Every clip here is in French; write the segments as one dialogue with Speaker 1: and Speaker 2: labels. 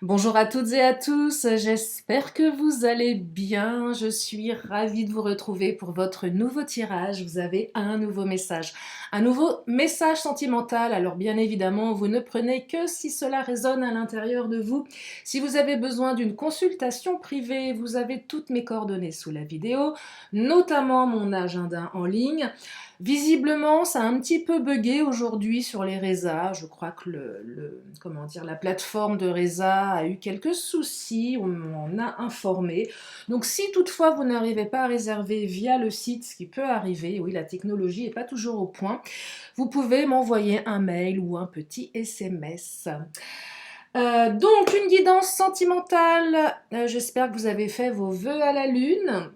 Speaker 1: Bonjour à toutes et à tous, j'espère que vous allez bien. Je suis ravie de vous retrouver pour votre nouveau tirage. Vous avez un nouveau message sentimental. Alors bien évidemment, vous ne prenez que si cela résonne à l'intérieur de vous. Si vous avez besoin d'une consultation privée, vous avez toutes mes coordonnées sous la vidéo, notamment mon agenda en ligne. Visiblement, ça a un petit peu bugué aujourd'hui sur les Reza. Je crois que comment dire, la plateforme de Reza a eu quelques soucis, on m'en a informé. Donc si toutefois vous n'arrivez pas à réserver via le site, ce qui peut arriver, oui, la technologie n'est pas toujours au point, vous pouvez m'envoyer un mail ou un petit SMS. Donc une guidance sentimentale, j'espère que vous avez fait vos vœux à la lune.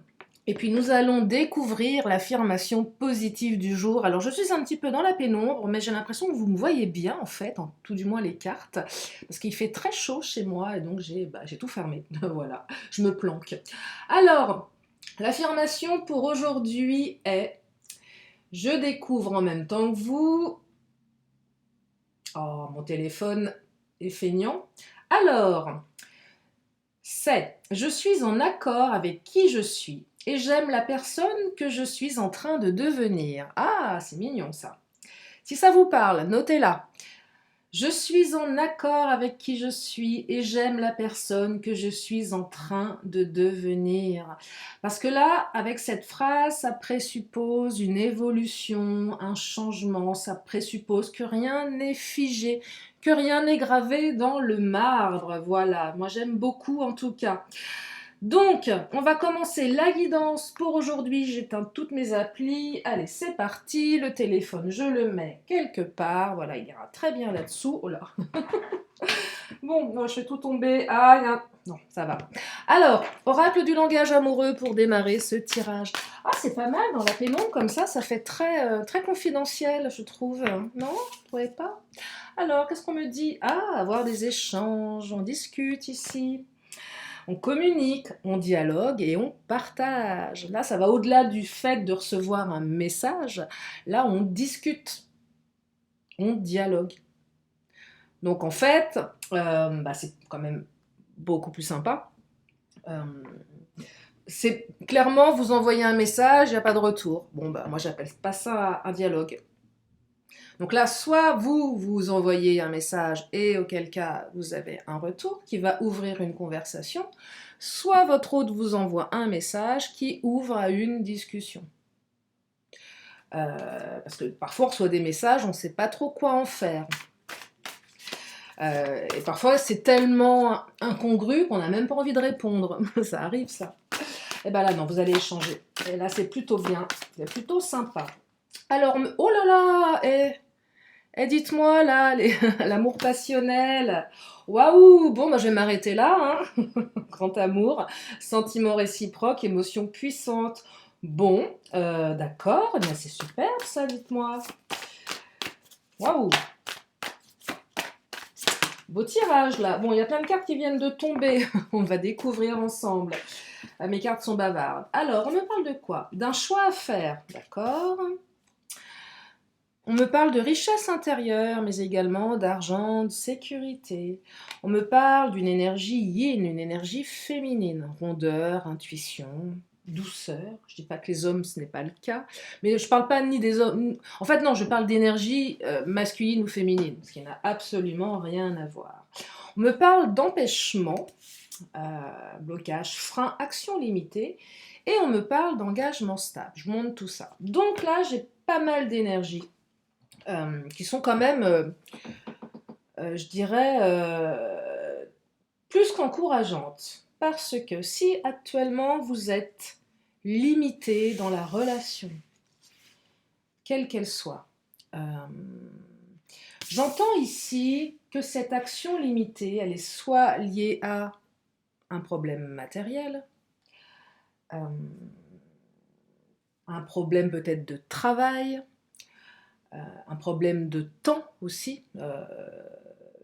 Speaker 1: Et puis nous allons découvrir l'affirmation positive du jour. Alors je suis un petit peu dans la pénombre, mais j'ai l'impression que vous me voyez bien en fait, en tout du moins les cartes, parce qu'il fait très chaud chez moi et donc j'ai tout fermé. Voilà, je me planque. Alors, l'affirmation pour aujourd'hui est: je découvre en même temps que vous. Oh, mon téléphone est feignant. Alors, je suis en accord avec qui je suis et j'aime la personne que je suis en train de devenir. Ah, c'est mignon ça. Si ça vous parle, notez-la. Je suis en accord avec qui je suis et j'aime la personne que je suis en train de devenir. Parce que là, avec cette phrase, ça présuppose une évolution, un changement, ça présuppose que rien n'est figé, que rien n'est gravé dans le marbre. Voilà, moi j'aime beaucoup en tout cas. Donc, on va commencer la guidance pour aujourd'hui. J'éteins toutes mes applis. Allez, c'est parti. Le téléphone, je le mets quelque part. Voilà, il ira très bien là-dessous. Oh là. Bon, non, je fais tout tomber. Ah, non, ça va. Alors, oracle du langage amoureux pour démarrer ce tirage. Ah, c'est pas mal dans la pénombre comme ça fait très confidentiel, je trouve. Non, vous trouvez pas? Alors, qu'est-ce qu'on me dit? Ah, avoir des échanges, on discute ici. On communique, on dialogue et on partage. Là, ça va au-delà du fait de recevoir un message. Là, on discute, on dialogue. Donc en fait, c'est quand même beaucoup plus sympa. Euh, c'est clairement vous envoyez un message, il n'y a pas de retour. Bon, moi j'appelle pas ça un dialogue. Donc là, soit vous envoyez un message et auquel cas vous avez un retour qui va ouvrir une conversation, soit votre hôte vous envoie un message qui ouvre à une discussion. Parce que parfois on reçoit des messages, on ne sait pas trop quoi en faire. Et parfois c'est tellement incongru qu'on n'a même pas envie de répondre. Ça arrive ça. Et bien là non, vous allez échanger. Et là c'est plutôt bien, c'est plutôt sympa. Alors, oh là là, dites-moi là, l'amour passionnel. Waouh, bon, je vais m'arrêter là. Hein. Grand amour, sentiment réciproque, émotion puissante. Bon, d'accord, eh bien c'est super ça, dites-moi. Waouh, beau tirage là. Bon, il y a plein de cartes qui viennent de tomber. On va découvrir ensemble. Mes cartes sont bavardes. Alors, on me parle de quoi? D'un choix à faire, d'accord? On me parle de richesse intérieure, mais également d'argent, de sécurité. On me parle d'une énergie yin, une énergie féminine, rondeur, intuition, douceur. Je dis pas que les hommes, ce n'est pas le cas, mais je parle pas ni des hommes. En fait, non, je parle d'énergie masculine ou féminine, ce qui n'a absolument rien à voir. On me parle d'empêchement, blocage, frein, action limitée, et on me parle d'engagement stable. Je montre tout ça. Donc là, j'ai pas mal d'énergie qui sont quand même, je dirais, plus qu'encourageantes. Parce que si actuellement vous êtes limité dans la relation, quelle qu'elle soit, j'entends ici que cette action limitée, elle est soit liée à un problème matériel, euh, un problème peut-être de travail, un problème de temps aussi,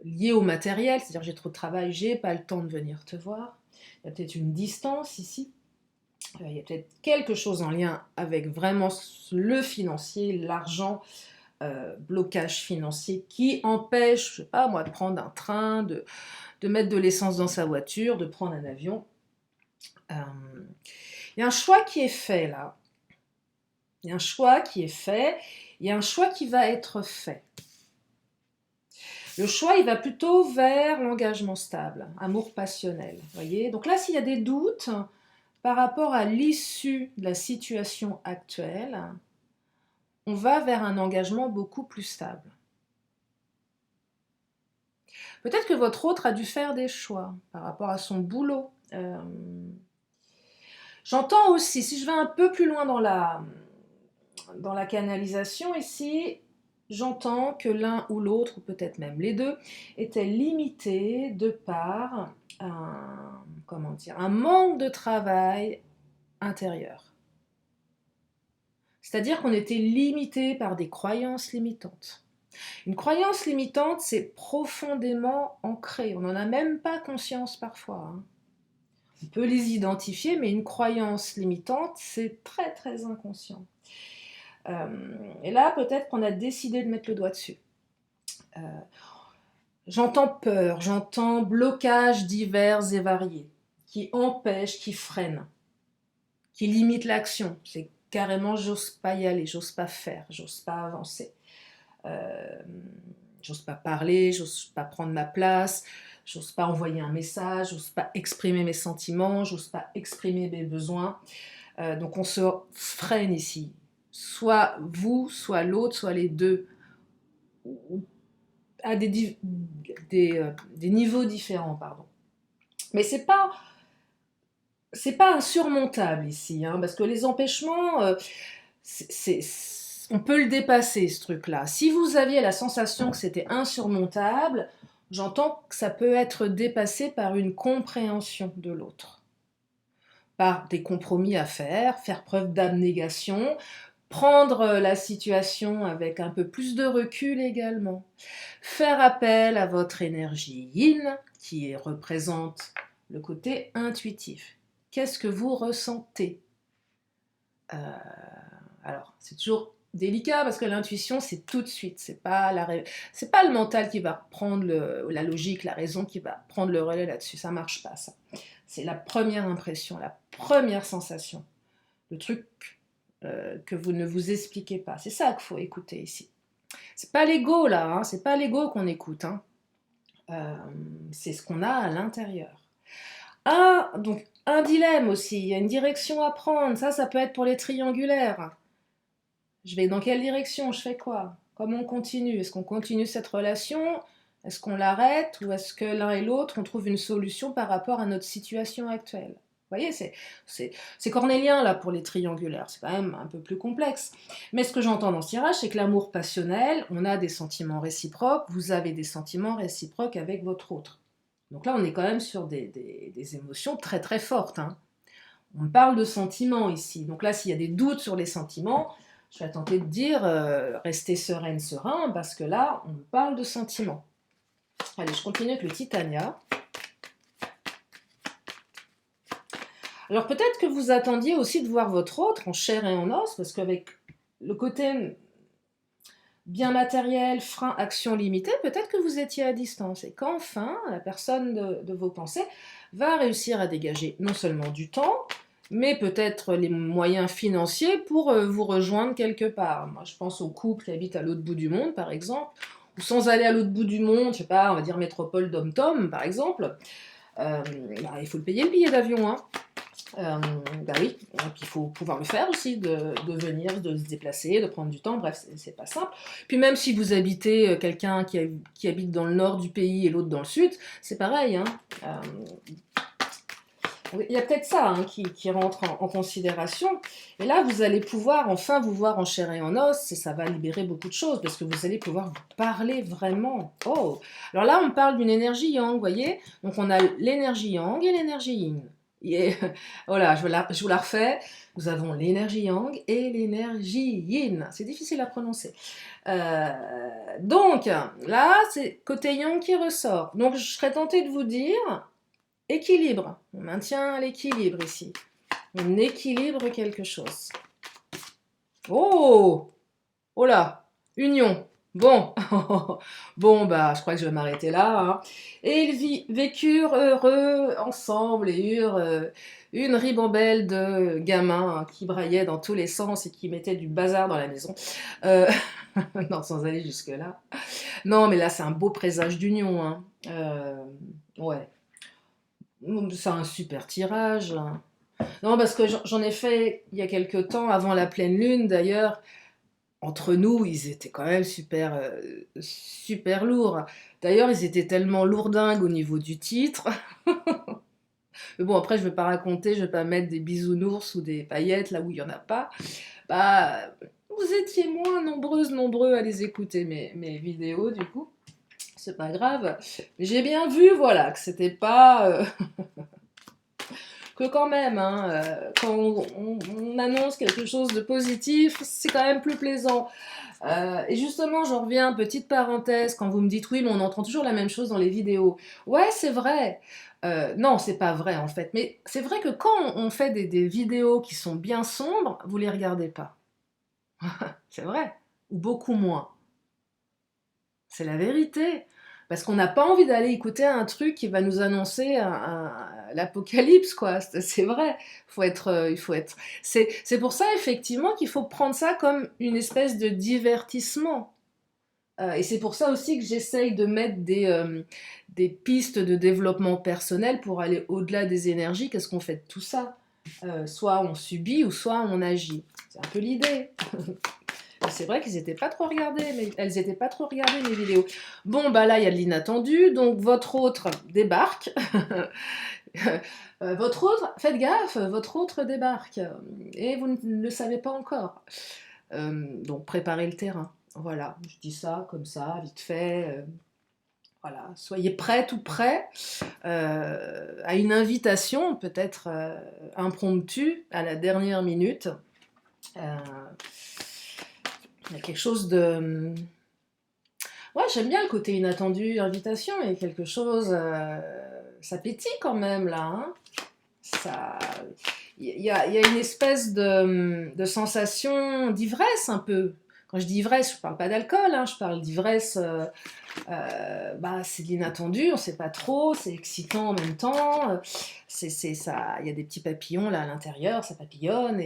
Speaker 1: lié au matériel, c'est-à-dire j'ai trop de travail, j'ai pas le temps de venir te voir. Il y a peut-être une distance ici, il y a peut-être quelque chose en lien avec vraiment le financier, l'argent, blocage financier qui empêche, je sais pas moi, de prendre un train, de mettre de l'essence dans sa voiture, de prendre un avion. Euh, Il y a un choix qui est fait là. Il y a un choix qui est fait. Il y a un choix qui va être fait. Le choix, il va plutôt vers l'engagement stable, amour passionnel. Voyez. Donc là, s'il y a des doutes par rapport à l'issue de la situation actuelle, on va vers un engagement beaucoup plus stable. Peut-être que votre autre a dû faire des choix par rapport à son boulot. J'entends aussi, si je vais un peu plus loin dans la canalisation ici, j'entends que l'un ou l'autre, ou peut-être même les deux, étaient limités de par un manque de travail intérieur. C'est-à-dire qu'on était limité par des croyances limitantes. Une croyance limitante, c'est profondément ancré. On n'en a même pas conscience parfois. Hein. On peut les identifier, mais une croyance limitante, c'est très très inconscient. Et là, peut-être qu'on a décidé de mettre le doigt dessus. J'entends peur, j'entends blocages divers et variés, qui empêchent, qui freinent, qui limitent l'action. C'est carrément, j'ose pas y aller, j'ose pas faire, j'ose pas avancer. J'ose pas parler, j'ose pas prendre ma place, j'ose pas envoyer un message, j'ose pas exprimer mes sentiments, j'ose pas exprimer mes besoins. Donc on se freine ici. Soit vous, soit l'autre, soit les deux, à des niveaux différents, pardon. Mais c'est pas insurmontable ici, hein, parce que les empêchements, on peut le dépasser, ce truc-là. Si vous aviez la sensation que c'était insurmontable, j'entends que ça peut être dépassé par une compréhension de l'autre, par des compromis à faire preuve d'abnégation, prendre la situation avec un peu plus de recul également, faire appel à votre énergie yin, qui représente le côté intuitif. Qu'est-ce que vous ressentez ? Alors, c'est toujours délicat parce que l'intuition, c'est tout de suite. C'est pas le mental qui va prendre la logique, la raison qui va prendre le relais là-dessus. Ça marche pas, ça. C'est la première impression, la première sensation. Le truc que vous ne vous expliquez pas. C'est ça qu'il faut écouter ici. C'est pas l'ego, là. Hein. C'est pas l'ego qu'on écoute. Hein. C'est ce qu'on a à l'intérieur. Donc, un dilemme aussi. Il y a une direction à prendre. Ça peut être pour les triangulaires. Je vais dans quelle direction? Je fais quoi? Comment on continue? Est-ce qu'on continue cette relation? Est-ce qu'on l'arrête? Ou est-ce que l'un et l'autre, on trouve une solution par rapport à notre situation actuelle? Vous voyez, c'est cornélien là pour les triangulaires, c'est quand même un peu plus complexe. Mais ce que j'entends dans ce tirage, c'est que l'amour passionnel, on a des sentiments réciproques, vous avez des sentiments réciproques avec votre autre. Donc là, on est quand même sur des émotions très très fortes. Hein. On parle de sentiments ici. Donc là, s'il y a des doutes sur les sentiments, je vais tenter de dire restez sereine, serein, parce que là, on parle de sentiments. Allez, je continue avec le Titania. Alors peut-être que vous attendiez aussi de voir votre autre en chair et en os, parce qu'avec le côté bien matériel, frein, action limitée, peut-être que vous étiez à distance et qu'enfin, la personne de vos pensées va réussir à dégager non seulement du temps, mais peut-être les moyens financiers pour vous rejoindre quelque part. Moi, je pense aux couples qui habitent à l'autre bout du monde, par exemple, ou sans aller à l'autre bout du monde, je sais pas, on va dire métropole Dom-Tom, par exemple. Il faut le payer le billet d'avion, hein. Oui, et puis il faut pouvoir le faire aussi, de venir, de se déplacer, de prendre du temps, bref, c'est pas simple. Puis même si vous habitez quelqu'un qui habite dans le nord du pays et l'autre dans le sud, c'est pareil. Hein. Il y a peut-être ça hein, qui rentre en considération. Et là, vous allez pouvoir enfin vous voir en chair et en os, et ça va libérer beaucoup de choses, parce que vous allez pouvoir vous parler vraiment. Oh, alors là, on parle d'une énergie yang, vous voyez. Donc on a l'énergie yang et l'énergie yin. Et, voilà, je vous la refais. Nous avons l'énergie yang et l'énergie yin. C'est difficile à prononcer. Donc, là, c'est côté yang qui ressort. Donc, je serais tentée de vous dire équilibre. On maintient l'équilibre ici. On équilibre quelque chose. Oh! Oh là! Union. Bon, bon, bah, je crois que je vais m'arrêter là, hein. Et ils vécurent heureux ensemble et eurent une ribambelle de gamins hein, qui braillaient dans tous les sens et qui mettaient du bazar dans la maison. Euh, non, sans aller jusque-là. Non, mais là, c'est un beau présage d'union, hein. Ouais, c'est un super tirage, hein. Non, parce que j'en ai fait il y a quelque temps, avant la pleine lune d'ailleurs. Entre nous, ils étaient quand même super lourds. D'ailleurs, ils étaient tellement lourdingues au niveau du titre. Mais bon, après, je ne vais pas raconter, je ne vais pas mettre des bisounours ou des paillettes là où il n'y en a pas. Bah, vous étiez moins nombreux à les écouter, mes vidéos, du coup. C'est pas grave. Mais j'ai bien vu, voilà, que c'était pas. Que quand même, hein, quand on annonce quelque chose de positif, c'est quand même plus plaisant. Et justement, j'en reviens, petite parenthèse, quand vous me dites oui, mais on entend toujours la même chose dans les vidéos. Ouais, c'est vrai. Non, c'est pas vrai en fait. Mais c'est vrai que quand on fait des vidéos qui sont bien sombres, vous les regardez pas. C'est vrai. Ou beaucoup moins. C'est la vérité. Parce qu'on n'a pas envie d'aller écouter un truc qui va nous annoncer l'apocalypse, quoi. C'est vrai. Il faut être. C'est pour ça, effectivement, qu'il faut prendre ça comme une espèce de divertissement. Et c'est pour ça aussi que j'essaye de mettre des pistes de développement personnel pour aller au-delà des énergies. Qu'est-ce qu'on fait de tout ça? Soit on subit ou soit on agit. C'est un peu l'idée. C'est vrai qu'ils n'étaient pas trop regardés, mais elles n'étaient pas trop regardées mes vidéos. Bon, bah là, il y a de l'inattendu, donc votre autre débarque. Votre autre, faites gaffe, votre autre débarque. Et vous ne le savez pas encore. Donc préparez le terrain. Voilà, je dis ça comme ça, vite fait. Voilà, soyez prêts, tout prêts à une invitation, peut-être impromptue, à la dernière minute. Euh, il y a quelque chose de. Ouais, j'aime bien le côté inattendu, invitation, il y a quelque chose. Ça pétille quand même là, hein. Ça. Il y a une espèce de sensation d'ivresse un peu. Quand je dis ivresse, je ne parle pas d'alcool, hein, je parle d'ivresse. Bah, c'est de l'inattendu, on ne sait pas trop, c'est excitant en même temps. Ça, il y a des petits papillons là à l'intérieur, ça papillonne.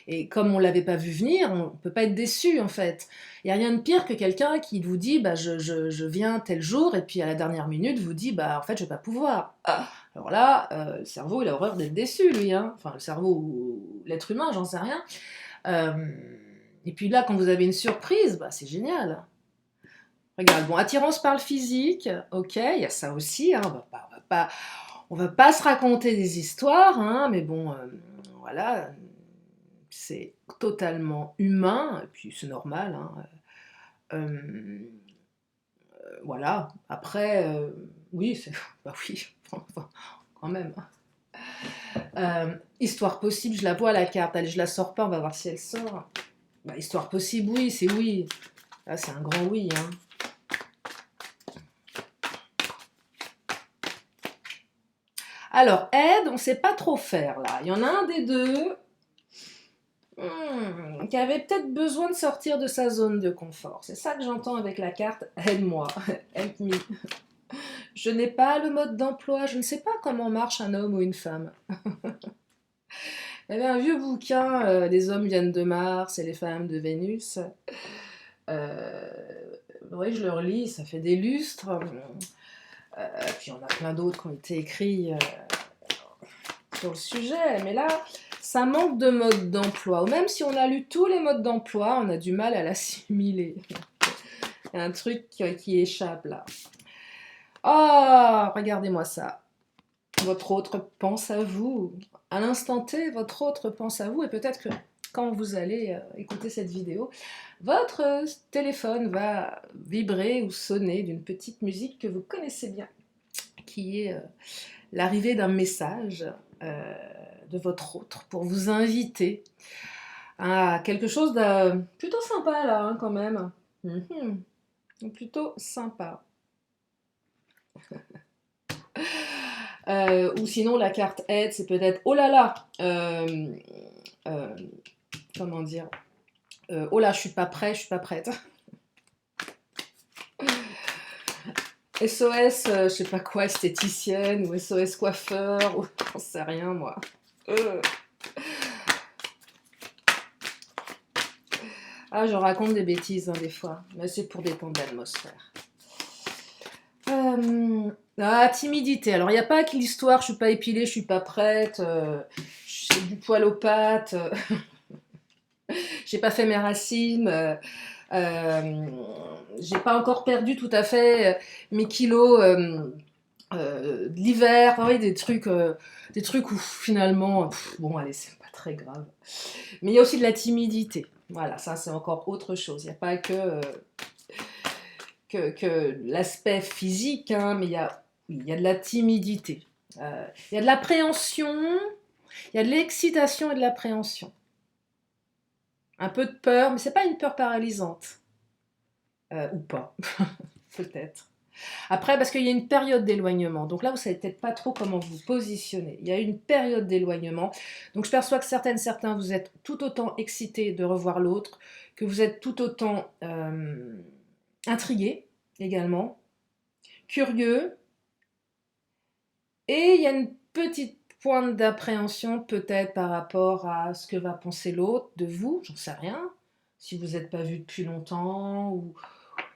Speaker 1: Et comme on ne l'avait pas vu venir, on ne peut pas être déçu en fait. Il n'y a rien de pire que quelqu'un qui vous dit bah, je viens tel jour, et puis à la dernière minute vous dit bah, en fait je ne vais pas pouvoir. Ah, alors là, le cerveau il a horreur d'être déçu lui. Hein. Enfin, le cerveau ou l'être humain, j'en sais rien. Euh, et puis là, quand vous avez une surprise, bah, c'est génial. Regarde, bon, attirance par le physique, ok, il y a ça aussi, hein, on va pas se raconter des histoires, hein, mais bon, voilà, c'est totalement humain, et puis c'est normal, hein, euh, voilà. Après, oui, bah oui, quand même. Histoire possible, je la vois la carte, allez, je la sors pas, on va voir si elle sort. Bah, histoire possible, oui, c'est oui. Là, c'est un grand oui, hein. Alors, aide, on ne sait pas trop faire là. Il y en a un des deux qui avait peut-être besoin de sortir de sa zone de confort. C'est ça que j'entends avec la carte aide-moi, help me. Je n'ai pas le mode d'emploi, je ne sais pas comment marche un homme ou une femme. Il y avait un vieux bouquin, Les hommes viennent de Mars et les femmes de Vénus. Euh, oui, je le relis, ça fait des lustres. Puis on a plein d'autres qui ont été écrits sur le sujet, mais là, ça manque de mode d'emploi. Ou même si on a lu tous les modes d'emploi, on a du mal à l'assimiler. Il y a un truc qui échappe là. Oh, regardez-moi ça. Votre autre pense à vous. À l'instant T, votre autre pense à vous. Et peut-être que quand vous allez écouter cette vidéo, votre téléphone va vibrer ou sonner d'une petite musique que vous connaissez bien, qui est l'arrivée d'un message de votre autre pour vous inviter à quelque chose de plutôt sympa là, hein, quand même. Mhm. Plutôt sympa. Ou sinon la carte aide, c'est peut-être oh là là, comment dire, oh là je suis pas prêt, je suis pas prête. SOS, je sais pas quoi, esthéticienne, ou SOS coiffeur, ou j'en sais rien, moi. Euh. Ah, je raconte des bêtises, hein, des fois, mais c'est pour détendre l'atmosphère. Timidité. Alors, il n'y a pas que l'histoire, je suis pas épilée, je suis pas prête, j'ai du poil aux pattes, j'ai pas fait mes racines, euh, j'ai pas encore perdu tout à fait mes kilos de l'hiver. Ah oui, des trucs où finalement, bon, allez, c'est pas très grave. Mais il y a aussi de la timidité. Voilà, ça c'est encore autre chose. Il n'y a pas que l'aspect physique, hein, mais oui, il y a de la timidité. Il y a de l'appréhension, il y a de l'excitation et de l'appréhension. Un peu de peur, mais c'est pas une peur paralysante. Ou pas, peut-être. Après, parce qu'il y a une période d'éloignement. Donc là, vous savez peut-être pas trop comment vous positionner. Il y a une période d'éloignement. Donc je perçois que certains, vous êtes tout autant excités de revoir l'autre, que vous êtes tout autant intrigués également, curieux. Et il y a une petite pointe d'appréhension peut-être par rapport à ce que va penser l'autre de vous, j'en sais rien. Si vous n'êtes pas vu depuis longtemps, ou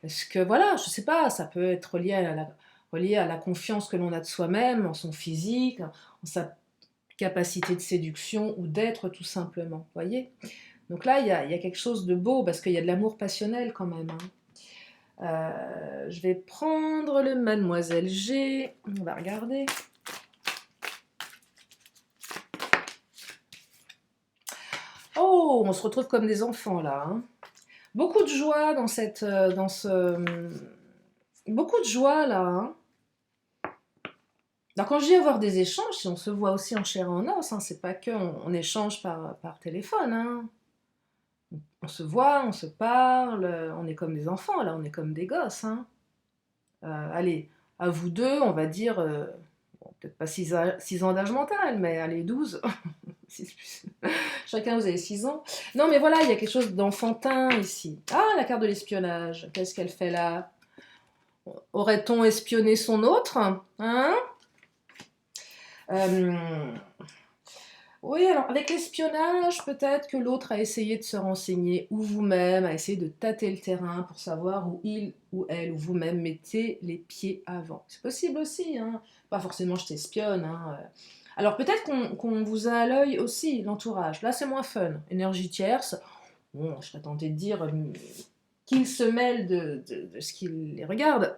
Speaker 1: est-ce que, voilà, je sais pas, ça peut être relié à la confiance que l'on a de soi-même, en son physique, en sa capacité de séduction ou d'être tout simplement, vous voyez. Donc là, il y a quelque chose de beau, parce qu'il y a de l'amour passionnel quand même, hein. Je vais prendre le Mademoiselle G, on va regarder. Oh, on se retrouve comme des enfants là, hein. Beaucoup de joie beaucoup de joie là, hein. Alors quand je dis avoir des échanges, on se voit aussi en chair et en os, hein. C'est pas que on échange par téléphone, hein. On se voit, on se parle, on est comme des enfants là, on est comme des gosses, hein. Allez, à vous deux, on va dire, bon, peut-être pas 6 ans d'âge mental, mais allez, 12. 6 plus. Chacun, vous avez 6 ans. Non, mais voilà, il y a quelque chose d'enfantin ici. Ah, la carte de l'espionnage. Qu'est-ce qu'elle fait là? Aurait-on espionné son autre? Hein? Euh, Oui, alors avec l'espionnage, peut-être que l'autre a essayé de se renseigner, ou vous-même, a essayé de tâter le terrain pour savoir où il ou elle, ou vous-même mettez les pieds avant. C'est possible aussi, hein. Pas forcément je t'espionne, hein. Alors peut-être qu'on vous a à l'œil aussi, l'entourage. Là, c'est moins fun. Énergie tierce, bon, je serais tentée de dire qu'il se mêle de ce qu'il les regarde,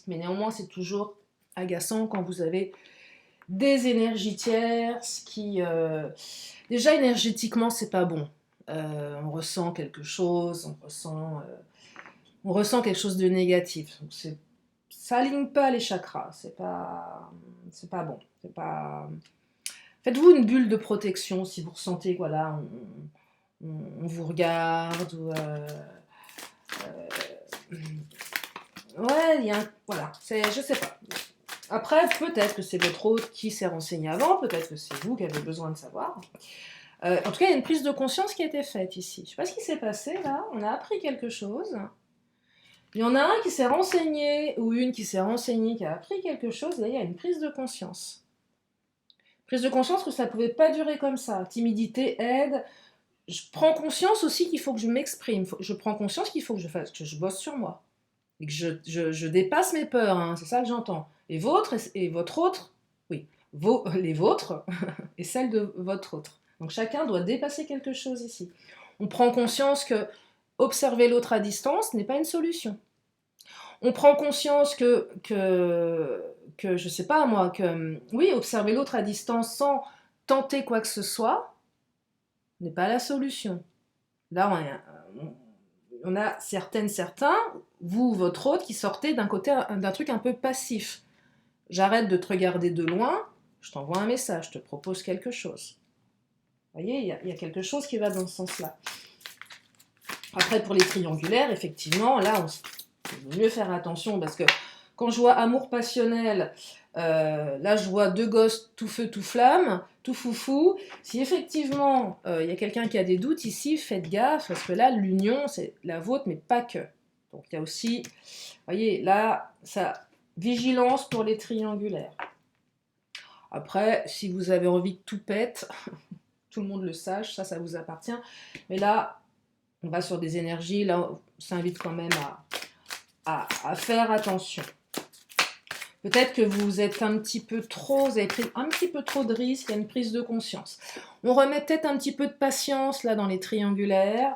Speaker 1: mais néanmoins, c'est toujours agaçant quand vous avez des énergies tierces qui... déjà, énergétiquement, c'est pas bon. On ressent quelque chose, on ressent quelque chose de négatif. Donc ça aligne pas les chakras, c'est pas bon. C'est pas... Faites-vous une bulle de protection si vous ressentez que voilà, on vous regarde, ou ouais, il y a un... Voilà, je sais pas. Après, peut-être que c'est votre hôte qui s'est renseigné avant, peut-être que c'est vous qui avez besoin de savoir. En tout cas, il y a une prise de conscience qui a été faite ici. Je ne sais pas ce qui s'est passé là, on a appris quelque chose. Il y en a un qui s'est renseigné, ou une qui s'est renseignée, qui a appris quelque chose, là il y a une prise de conscience. Prise de conscience que ça ne pouvait pas durer comme ça. Timidité, aide. Je prends conscience aussi qu'il faut que je m'exprime. Je prends conscience qu'il faut que je bosse sur moi. Et que je dépasse mes peurs, hein, c'est ça que j'entends. Et votre autre, oui, les vôtres et celles de votre autre. Donc chacun doit dépasser quelque chose ici. On prend conscience que observer l'autre à distance n'est pas une solution. On prend conscience que je sais pas moi, que oui, observer l'autre à distance sans tenter quoi que ce soit n'est pas la solution. Là, on a certains, vous, votre autre, qui sortez d'un truc un peu passif. J'arrête de te regarder de loin, je t'envoie un message, je te propose quelque chose. Vous voyez, il y a quelque chose qui va dans ce sens-là. Après, pour les triangulaires, effectivement, là, il vaut mieux faire attention, parce que quand je vois amour passionnel, là, je vois deux gosses tout feu, tout flamme, tout foufou. Si effectivement, il y a quelqu'un qui a des doutes ici, faites gaffe, parce que là, l'union, c'est la vôtre, mais pas que. Donc, il y a aussi, vous voyez, là, ça vigilance pour les triangulaires. Après, si vous avez envie que tout pète, tout le monde le sache, ça vous appartient. Mais là, on va sur des énergies, là, on s'invite quand même à faire attention. Peut-être que vous êtes un petit peu trop, vous avez pris un petit peu trop de risques, il y a une prise de conscience. On remet peut-être un petit peu de patience là dans les triangulaires.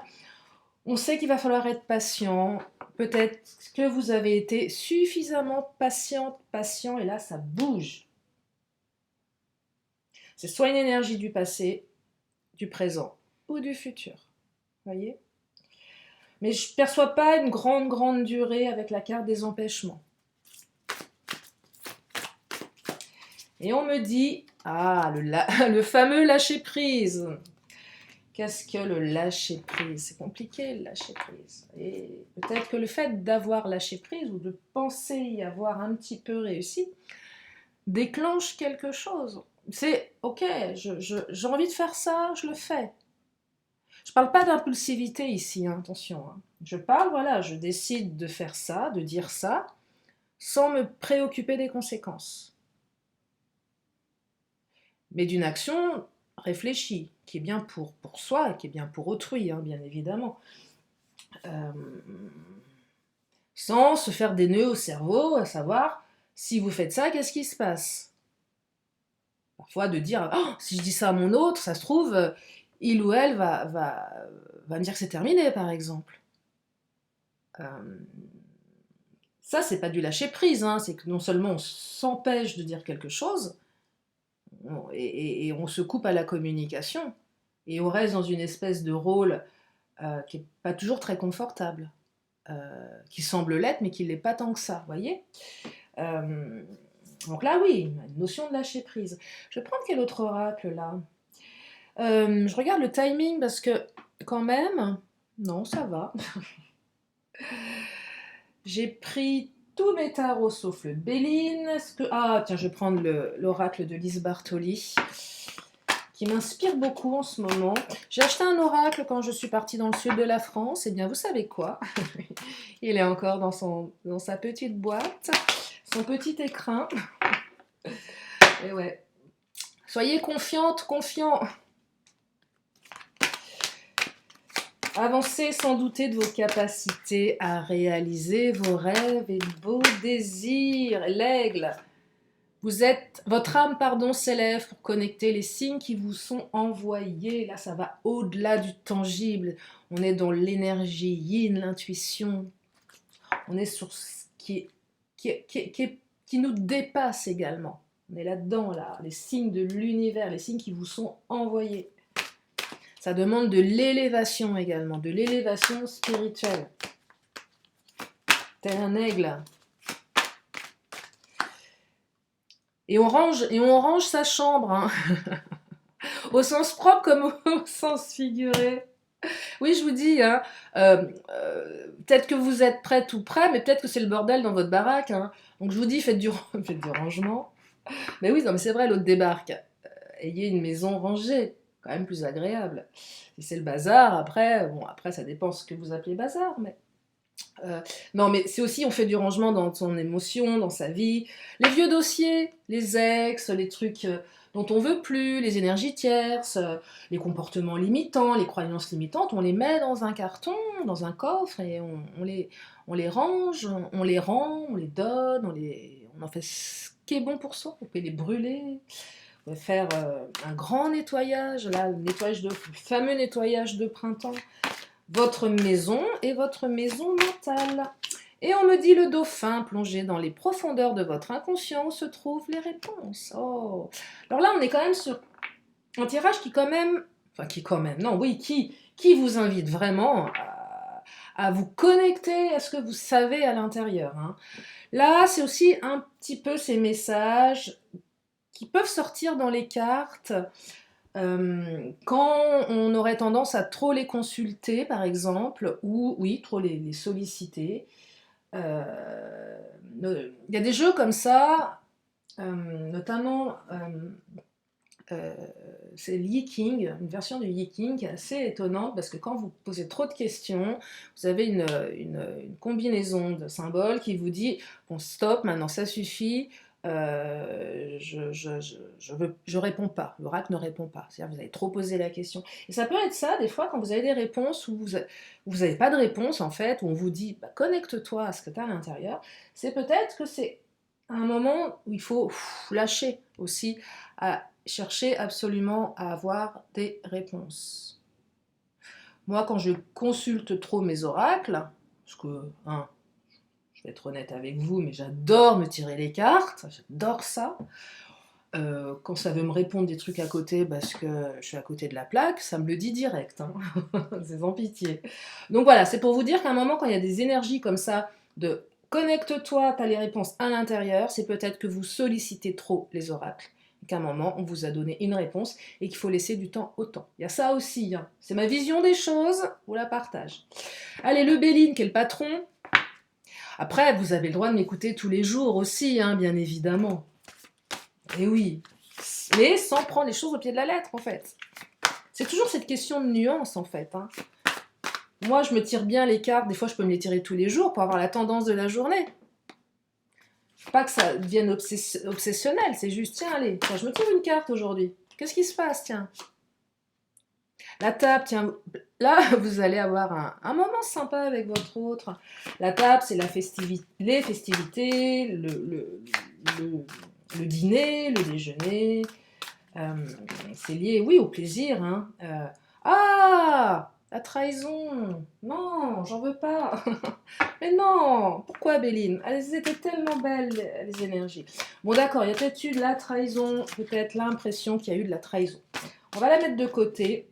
Speaker 1: On sait qu'il va falloir être patient. Peut-être que vous avez été suffisamment patient, et là ça bouge. C'est soit une énergie du passé, du présent ou du futur. Voyez ? Mais je ne perçois pas une grande durée avec la carte des empêchements. Et on me dit, le fameux lâcher-prise. Qu'est-ce que le lâcher-prise? C'est compliqué le lâcher-prise. Et peut-être que le fait d'avoir lâché-prise ou de penser y avoir un petit peu réussi déclenche quelque chose. C'est ok, j'ai envie de faire ça, je le fais. Je ne parle pas d'impulsivité ici, hein, attention. Hein. Je parle, voilà, je décide de faire ça, de dire ça, sans me préoccuper des conséquences. Mais d'une action réfléchie, qui est bien pour soi, qui est bien pour autrui, hein, bien évidemment. Sans se faire des nœuds au cerveau, à savoir, si vous faites ça, qu'est-ce qui se passe? Parfois de dire, oh, si je dis ça à mon autre, ça se trouve, il ou elle va me dire que c'est terminé, par exemple. Ça, c'est pas du lâcher-prise, hein, c'est que non seulement on s'empêche de dire quelque chose, et on se coupe à la communication, et on reste dans une espèce de rôle qui n'est pas toujours très confortable, qui semble l'être, mais qui ne l'est pas tant que ça, vous voyez. Donc là, oui, une notion de lâcher-prise. Je vais prendre quel autre oracle, là? Je regarde le timing, parce que, quand même, non, ça va. J'ai pris tous mes tarots sauf le Béline. Ah, tiens, je vais prendre l'oracle de Lise Bartoli, qui m'inspire beaucoup en ce moment. J'ai acheté un oracle quand je suis partie dans le sud de la France. Et bien, vous savez quoi? Il est encore dans sa petite boîte, son petit écrin. Et ouais. Soyez confiante, confiant. Avancez sans douter de vos capacités à réaliser vos rêves et vos désirs. L'aigle, votre âme, s'élève pour connecter les signes qui vous sont envoyés. Là, ça va au-delà du tangible. On est dans l'énergie yin, l'intuition. On est sur ce qui nous dépasse également. On est là-dedans, là, les signes de l'univers, les signes qui vous sont envoyés. Ça demande de l'élévation également, de l'élévation spirituelle. Tel un aigle. Et on range sa chambre, hein. Au sens propre comme au sens figuré. Oui, je vous dis, hein, peut-être que vous êtes prête ou prêt, mais peut-être que c'est le bordel dans votre baraque. Hein. Donc je vous dis, faites du rangement. Mais oui, non, mais c'est vrai, l'autre débarque. Ayez une maison rangée, quand même plus agréable. Si c'est le bazar, après ça dépend ce que vous appelez bazar, mais... non, mais c'est aussi, on fait du rangement dans son émotion, dans sa vie. Les vieux dossiers, les ex, les trucs dont on veut plus, les énergies tierces, les comportements limitants, les croyances limitantes, on les met dans un carton, dans un coffre, et on les range, on les rend, on les donne, on en fait ce qui est bon pour soi. On peut les brûler, on va faire un grand nettoyage, là, le fameux nettoyage de printemps. Votre maison et votre maison mentale. Et on me dit le dauphin, plongé dans les profondeurs de votre inconscient, où se trouvent les réponses. Oh. Alors là, on est quand même sur un tirage qui vous invite vraiment à vous connecter à ce que vous savez à l'intérieur. Hein. Là, c'est aussi un petit peu ces messages qui peuvent sortir dans les cartes. Quand on aurait tendance à trop les consulter, par exemple, ou oui, trop les solliciter. Il y a des jeux comme ça, notamment c'est le Yi-King, une version du Yi-King qui est assez étonnante parce que quand vous posez trop de questions, vous avez une combinaison de symboles qui vous dit bon stop, maintenant ça suffit, je réponds pas, l'oracle ne répond pas, c'est-à-dire vous avez trop posé la question. Et ça peut être ça des fois quand vous avez des réponses où vous n'avez pas de réponse en fait, où on vous dit bah, connecte-toi à ce que tu as à l'intérieur, c'est peut-être que c'est un moment où il faut lâcher aussi, à chercher absolument à avoir des réponses. Moi, quand je consulte trop mes oracles, parce que, hein, je vais être honnête avec vous, mais j'adore me tirer les cartes, j'adore ça. Quand ça veut me répondre des trucs à côté parce que je suis à côté de la plaque, ça me le dit direct, hein. C'est sans pitié. Donc voilà, c'est pour vous dire qu'à un moment, quand il y a des énergies comme ça, de connecte-toi, tu as les réponses à l'intérieur, c'est peut-être que vous sollicitez trop les oracles. Qu'à un moment, on vous a donné une réponse et qu'il faut laisser du temps au temps. Il y a ça aussi, hein. C'est ma vision des choses, vous la partage. Allez, le Béline, qui est le patron. Après, vous avez le droit de m'écouter tous les jours aussi, hein, bien évidemment. Et oui, mais sans prendre les choses au pied de la lettre, en fait. C'est toujours cette question de nuance, en fait, hein. Moi, je me tire bien les cartes, des fois, je peux me les tirer tous les jours pour avoir la tendance de la journée. Pas que ça devienne obsessionnel, c'est juste, tiens, allez, je me tire une carte aujourd'hui. Qu'est-ce qui se passe, tiens? La table, tiens, là, vous allez avoir un moment sympa avec votre autre. La table, c'est les festivités, le dîner, le déjeuner. C'est lié, oui, au plaisir, hein. Ah, la trahison. Non, j'en veux pas. Mais non, pourquoi Béline? Elles étaient tellement belles, les énergies. Bon, d'accord, il y a peut-être eu de la trahison, peut-être l'impression qu'il y a eu de la trahison. On va la mettre de côté.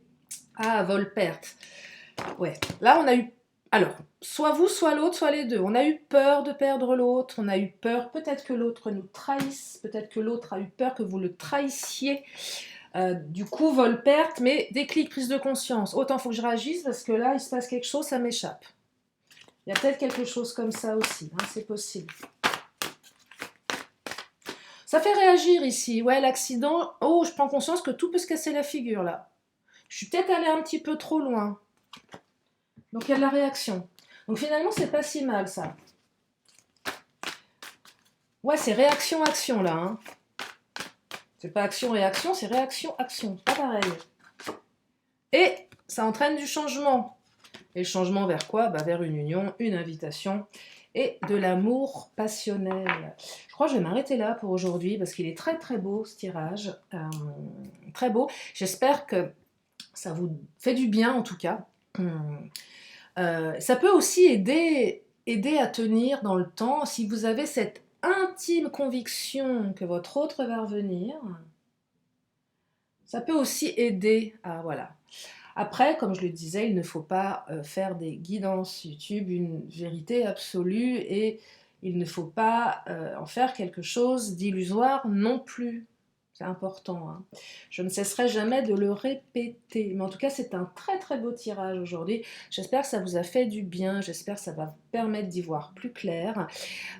Speaker 1: Ah, vol-perte. Ouais, là, on a eu... Alors, soit vous, soit l'autre, soit les deux. On a eu peur de perdre l'autre, on a eu peur peut-être que l'autre nous trahisse, peut-être que l'autre a eu peur que vous le trahissiez. Du coup, vol-perte, mais déclic, prise de conscience. Autant faut que je réagisse parce que là, il se passe quelque chose, ça m'échappe. Il y a peut-être quelque chose comme ça aussi, hein, c'est possible. Ça fait réagir ici. Ouais, l'accident. Oh, je prends conscience que tout peut se casser la figure là. Je suis peut-être allée un petit peu trop loin. Donc il y a de la réaction. Donc finalement, c'est pas si mal ça. Ouais, c'est réaction-action là, hein. C'est pas action-réaction, c'est réaction-action. Pas pareil. Et ça entraîne du changement. Et le changement vers quoi? Bah, vers une union, une invitation et de l'amour passionnel. Je crois que je vais m'arrêter là pour aujourd'hui parce qu'il est très très beau ce tirage. Très beau. J'espère que ça vous fait du bien en tout cas. Ça peut aussi aider à tenir dans le temps si vous avez cette intime conviction que votre autre va revenir. Ça peut aussi aider à... Voilà. Après, comme je le disais, il ne faut pas faire des guidances YouTube, une vérité absolue, et il ne faut pas en faire quelque chose d'illusoire non plus. C'est important, hein. Je ne cesserai jamais de le répéter. Mais en tout cas, c'est un très très beau tirage aujourd'hui. J'espère que ça vous a fait du bien. J'espère que ça va vous permettre d'y voir plus clair.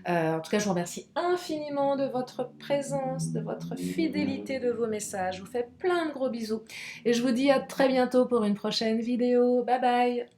Speaker 1: En tout cas, je vous remercie infiniment de votre présence, de votre fidélité, de vos messages. Je vous fais plein de gros bisous. Et je vous dis à très bientôt pour une prochaine vidéo. Bye bye!